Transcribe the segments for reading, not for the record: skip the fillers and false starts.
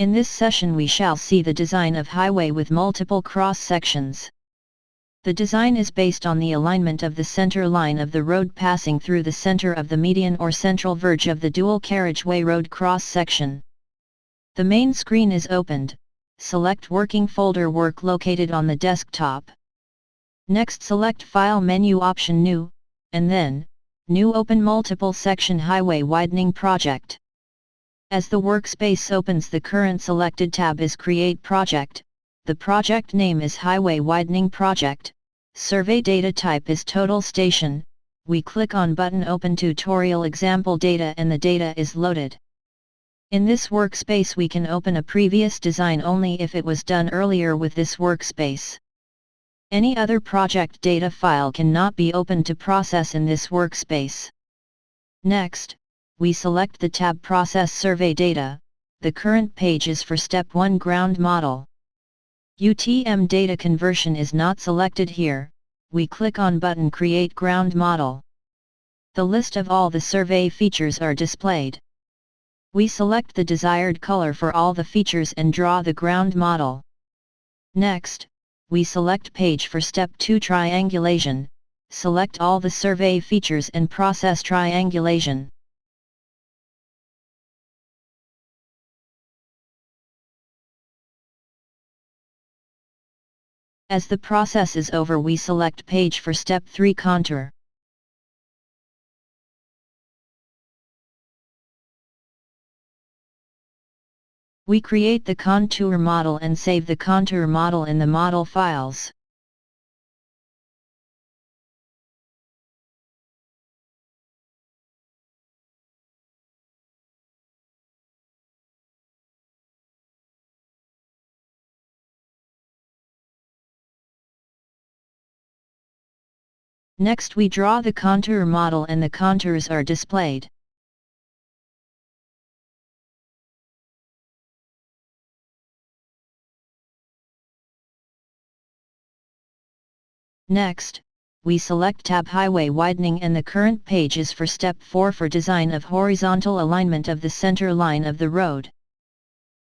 In this session we shall see the design of highway with multiple cross-sections. The design is based on the alignment of the center line of the road passing through the center of the median or central verge of the dual carriageway road cross-section. The main screen is opened. Select Working Folder Work located on the desktop. Next select File menu option New, and then, New Open Multiple Section Highway Widening Project. As the workspace opens, the current selected tab is Create Project, the project name is Highway Widening Project, survey data type is Total Station. We click on button Open Tutorial Example Data and the data is loaded. In this workspace we can open a previous design only if it was done earlier with this workspace. Any other project data file cannot be opened to process in this workspace. Next, we select the tab Process Survey Data. The current page is for Step 1 Ground Model. UTM data conversion is not selected here. We click on button Create Ground Model. The list of all the survey features are displayed. We select the desired color for all the features and draw the ground model. Next, we select Page for Step 2 Triangulation. Select all the survey features and process triangulation. As the process is over, we select Page for Step 3 Contour. We create the contour model and save the contour model in the model files. Next we draw the contour model and the contours are displayed. Next, we select tab Highway Widening and the current page is for Step 4 for design of horizontal alignment of the center line of the road.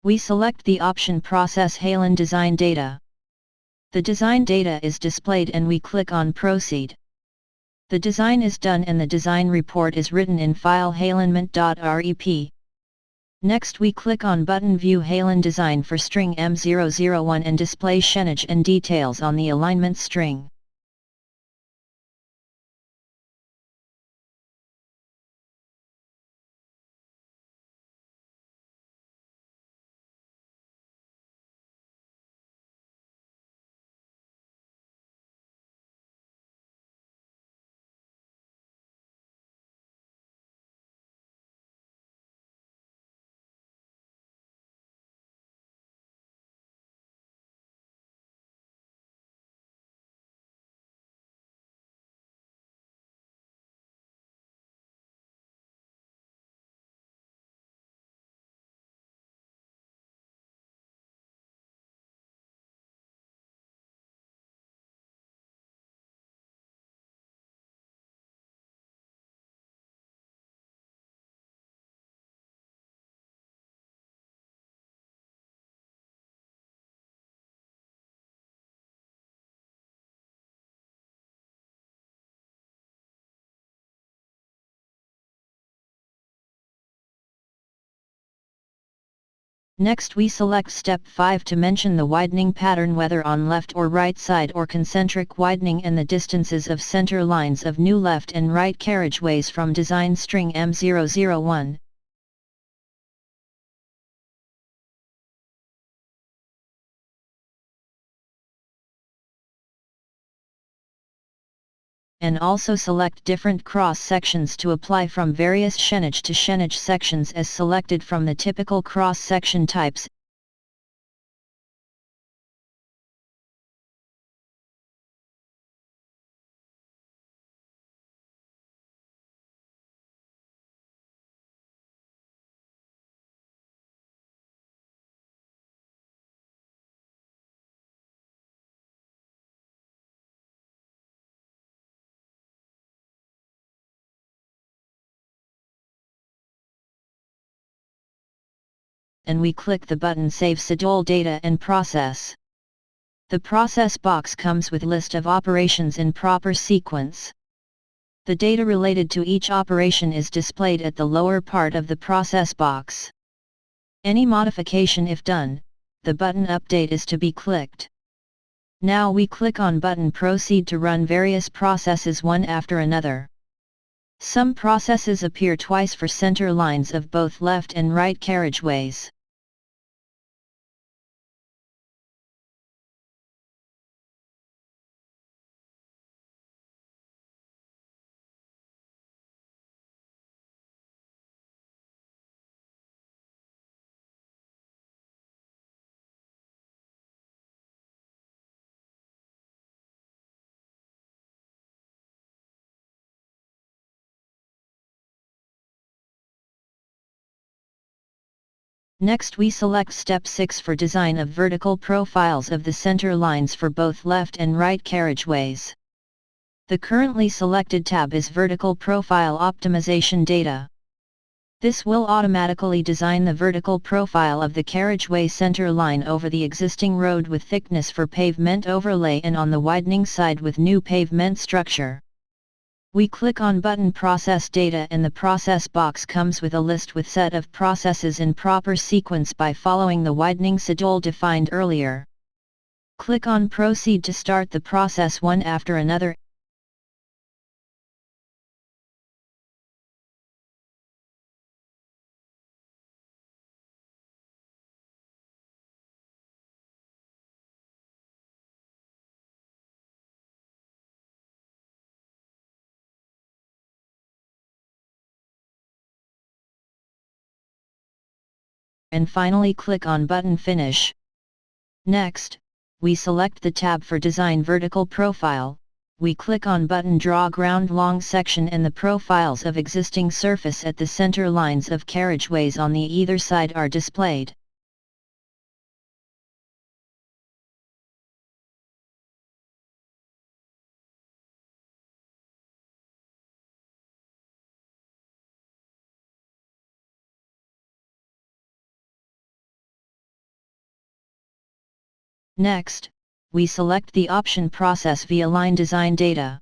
We select the option Process Halon Design Data. The design data is displayed and we click on Proceed. The design is done and the design report is written in file halonment.rep. Next we click on button View Halon Design for string M001 and display shennage and details on the alignment string. Next we select Step 5 to mention the widening pattern, whether on left or right side or concentric widening, and the distances of center lines of new left and right carriageways from design string M001. And also select different cross-sections to apply from various shennage to shennage sections as selected from the typical cross-section types. and we click the button Save Schedule Data and Process. The process box comes with list of operations in proper sequence. The data related to each operation is displayed at the lower part of the process box. Any modification if done, the button Update is to be clicked. Now we click on button Proceed to run various processes one after another. Some processes appear twice for center lines of both left and right carriageways. Next we select Step 6 for design of vertical profiles of the center lines for both left and right carriageways. The currently selected tab is Vertical Profile Optimization Data. This will automatically design the vertical profile of the carriageway center line over the existing road with thickness for pavement overlay and on the widening side with new pavement structure. We click on button Process Data and the process box comes with a list with set of processes in proper sequence by following the widening schedule defined earlier. Click on Proceed to start the process one after another. And finally click on button Finish. Next, we select the tab for Design Vertical Profile, we click on button Draw Ground Long Section and the profiles of existing surface at the center lines of carriageways on the either side are displayed. Next, we select the option Process via Line Design Data.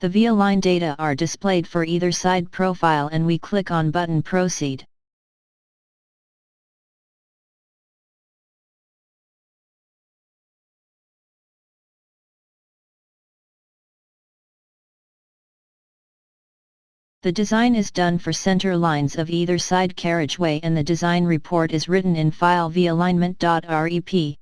The via line data are displayed for either side profile and we click on button Proceed. The design is done for center lines of either side carriageway and the design report is written in file via alignment.rep.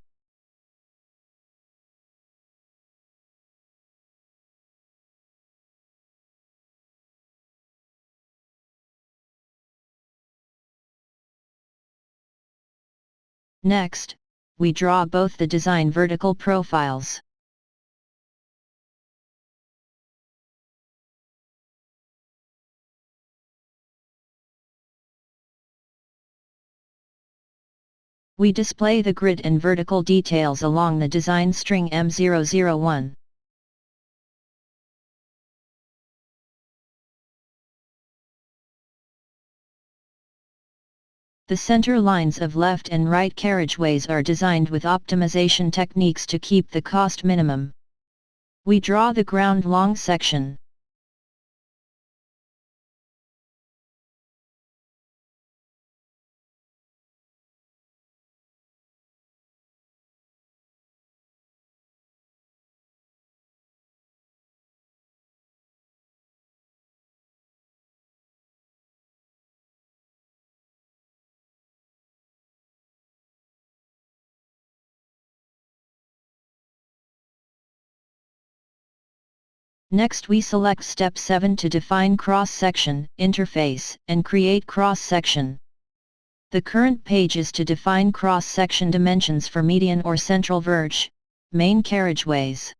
Next, we draw both the design vertical profiles. We display the grid and vertical details along the design string M001. The center lines of left and right carriageways are designed with optimization techniques to keep the cost minimum. We draw the ground long section. Next we select Step 7 to define cross-section, interface, and create cross-section. The current page is to define cross-section dimensions for median or central verge, main carriageways,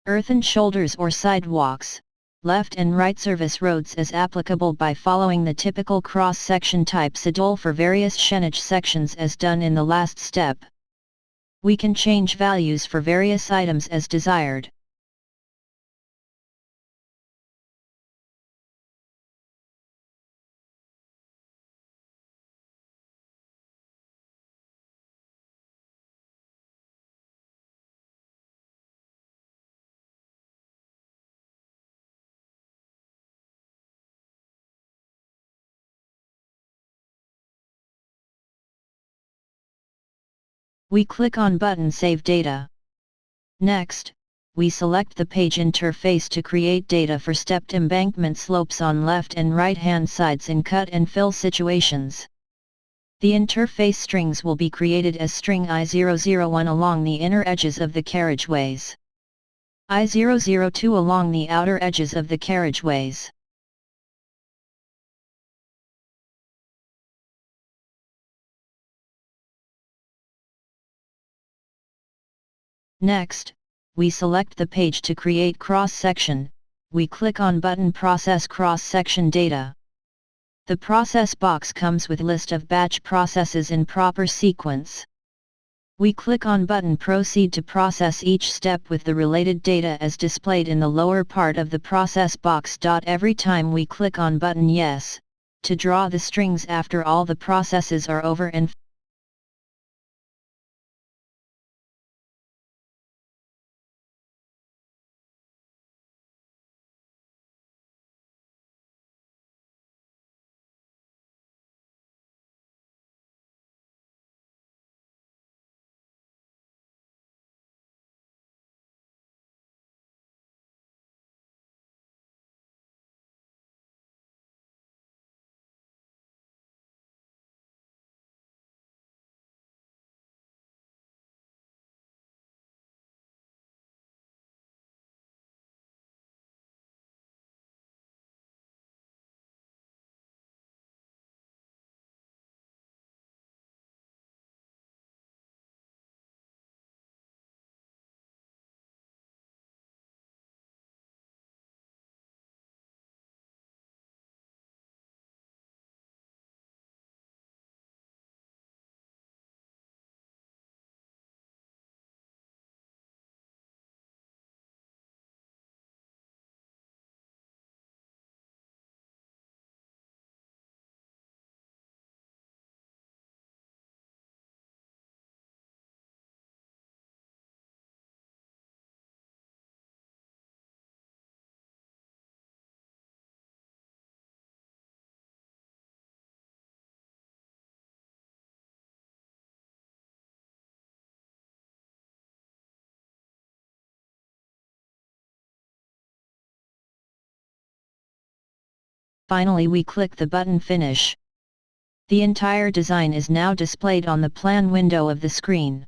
earthen shoulders or sidewalks, left and right service roads as applicable by following the typical cross-section type schedule for various Schenage sections as done in the last step. We can change values for various items as desired. We click on button Save Data. Next, we select the page interface to create data for stepped embankment slopes on left and right hand sides in cut and fill situations. The interface strings will be created as string I001 along the inner edges of the carriageways, I002 along the outer edges of the carriageways. Next, we select the page to create cross-section. We click on button Process Cross-Section Data. The process box comes with list of batch processes in proper sequence. We click on button Proceed to process each step with the related data as displayed in the lower part of the process box. Every time we click on button Yes, to draw the strings after all the processes are over and finally we click the button Finish. The entire design is now displayed on the plan window of the screen.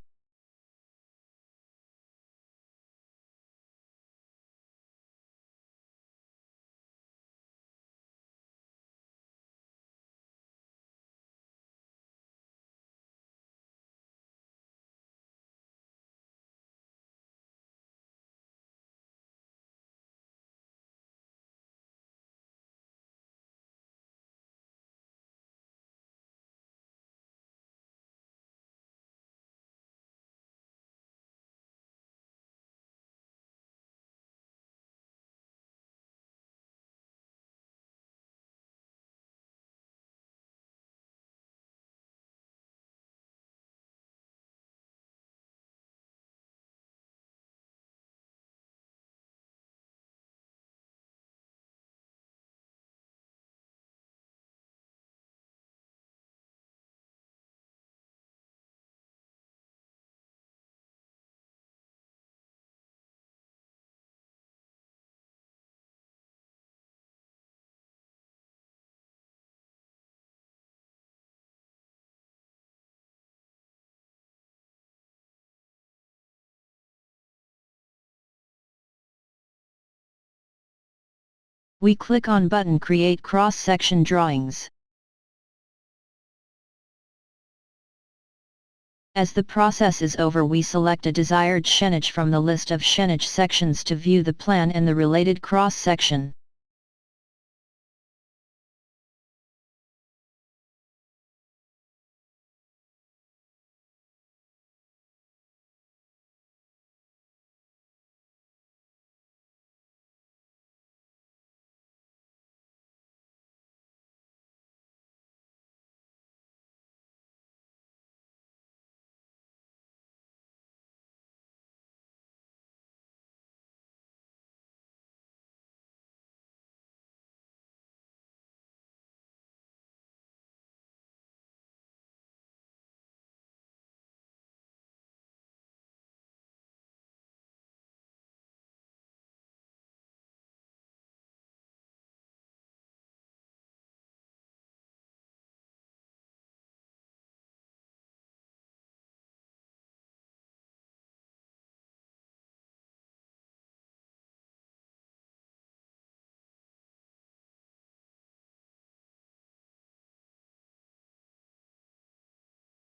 We click on button Create Cross-Section Drawings. As the process is over, we select a desired shehnage from the list of shehnage sections to view the plan and the related cross-section.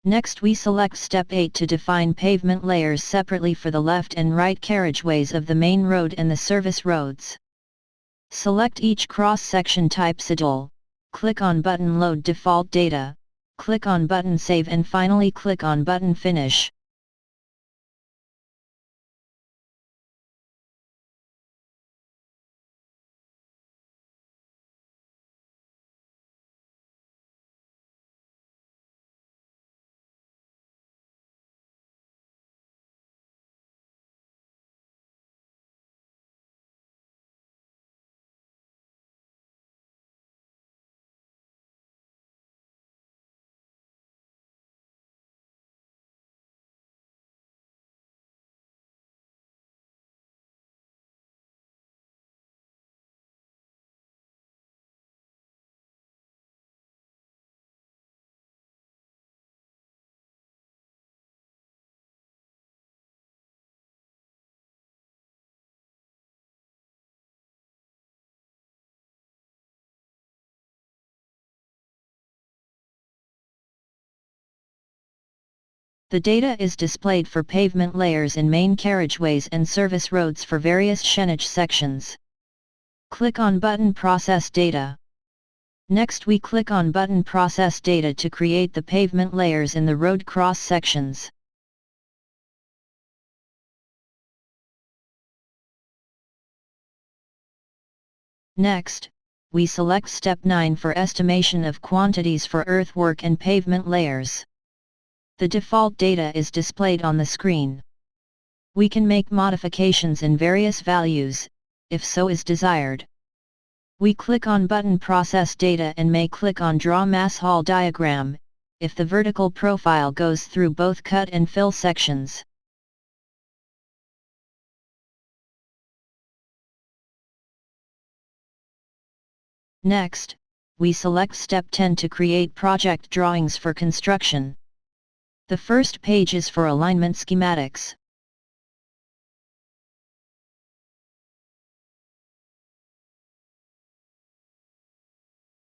Next we select Step 8 to define pavement layers separately for the left and right carriageways of the main road and the service roads. Select each cross-section type schedule, click on button Load Default Data, click on button Save and finally click on button Finish. The data is displayed for pavement layers in main carriageways and service roads for various Schenage sections. Click on button Process Data. Next we click on button Process Data to create the pavement layers in the road cross sections. Next, we select Step 9 for estimation of quantities for earthwork and pavement layers. The default data is displayed on the screen. We can make modifications in various values, if so is desired. We click on button Process Data and may click on Draw Mass Haul Diagram, if the vertical profile goes through both cut and fill sections. Next, we select Step 10 to create project drawings for construction. The first page is for alignment schematics.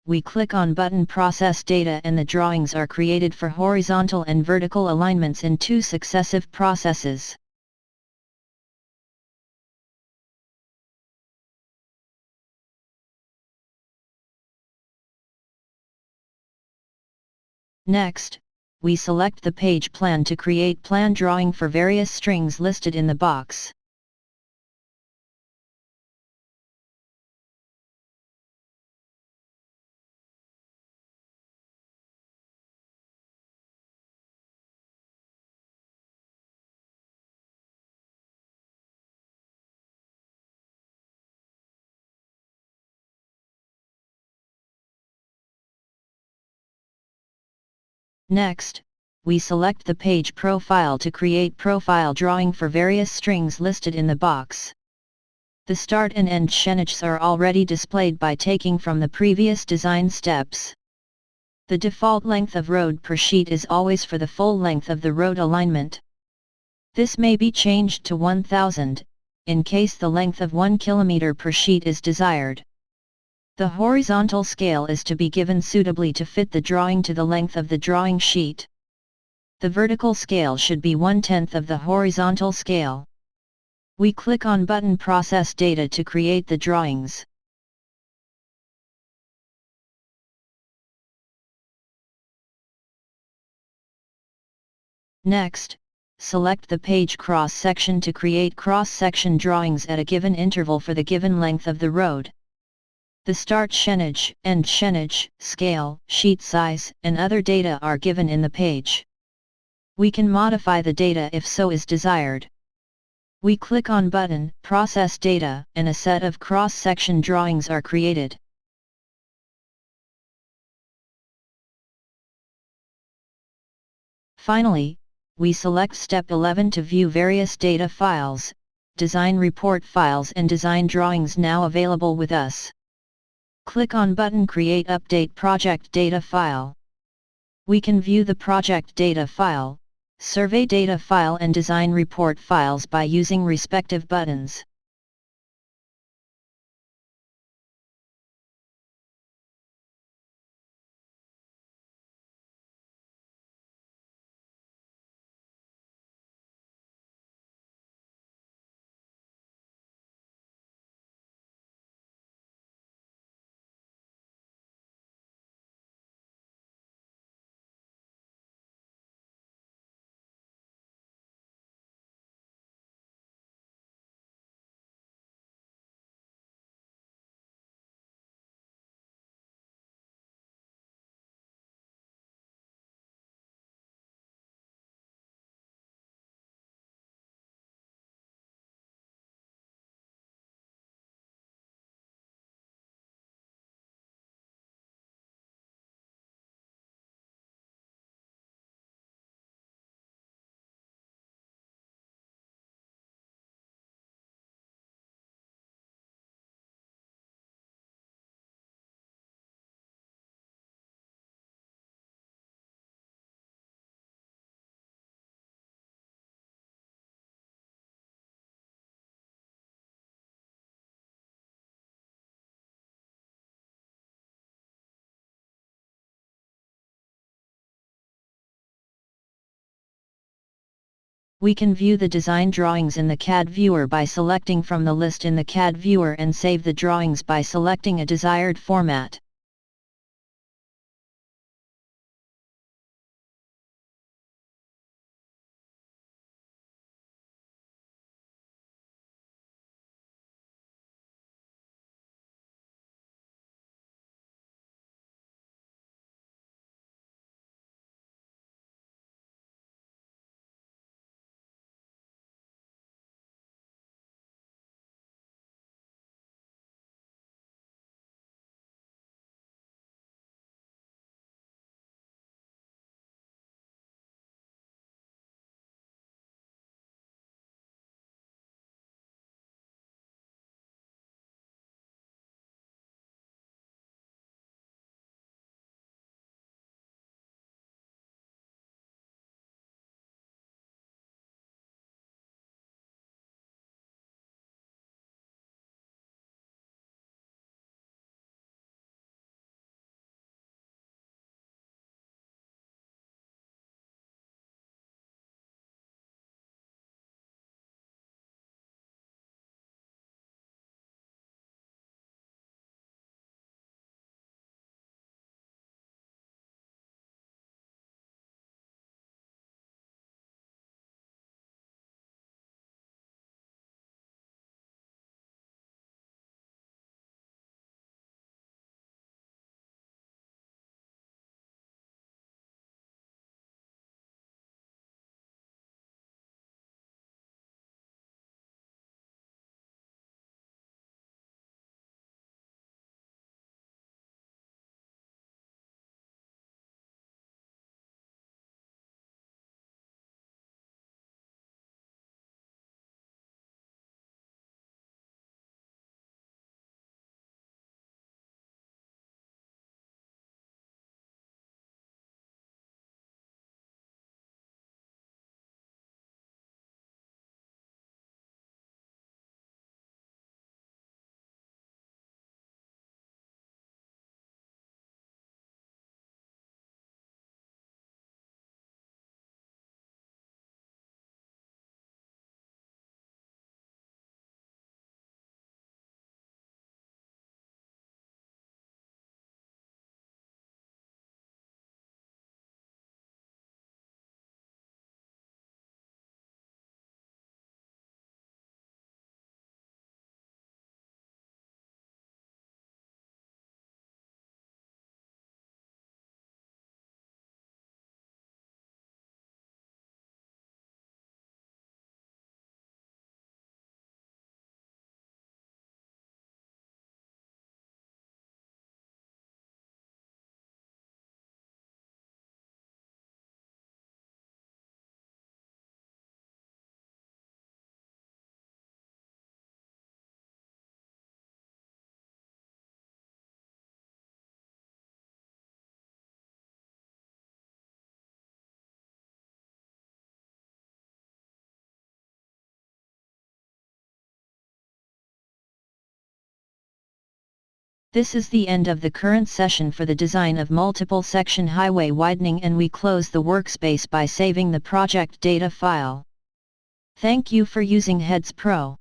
We click on button Process Data and the drawings are created for horizontal and vertical alignments in 2 successive processes. Next, we select the page plan to create plan drawing for various strings listed in the box. Next, we select the page profile to create profile drawing for various strings listed in the box. The start and end Schenages are already displayed by taking from the previous design steps. The default length of road per sheet is always for the full length of the road alignment. This may be changed to 1000, in case the length of 1 km per sheet is desired. The horizontal scale is to be given suitably to fit the drawing to the length of the drawing sheet. The vertical scale should be 1/10 of the horizontal scale. We click on button Process Data to create the drawings. Next, select the page cross-section to create cross-section drawings at a given interval for the given length of the road. The start Schenage, end Schenage, scale, sheet size, and other data are given in the page. We can modify the data if so is desired. We click on button Process Data and a set of cross-section drawings are created. Finally, we select Step 11 to view various data files, design report files and design drawings now available with us. Click on button Create Update Project Data File. We can view the project data file, survey data file and design report files by using respective buttons. We can view the design drawings in the CAD viewer by selecting from the list in the CAD viewer and save the drawings by selecting a desired format. This is the end of the current session for the design of multiple section highway widening, and we close the workspace by saving the project data file. Thank you for using Heads Pro.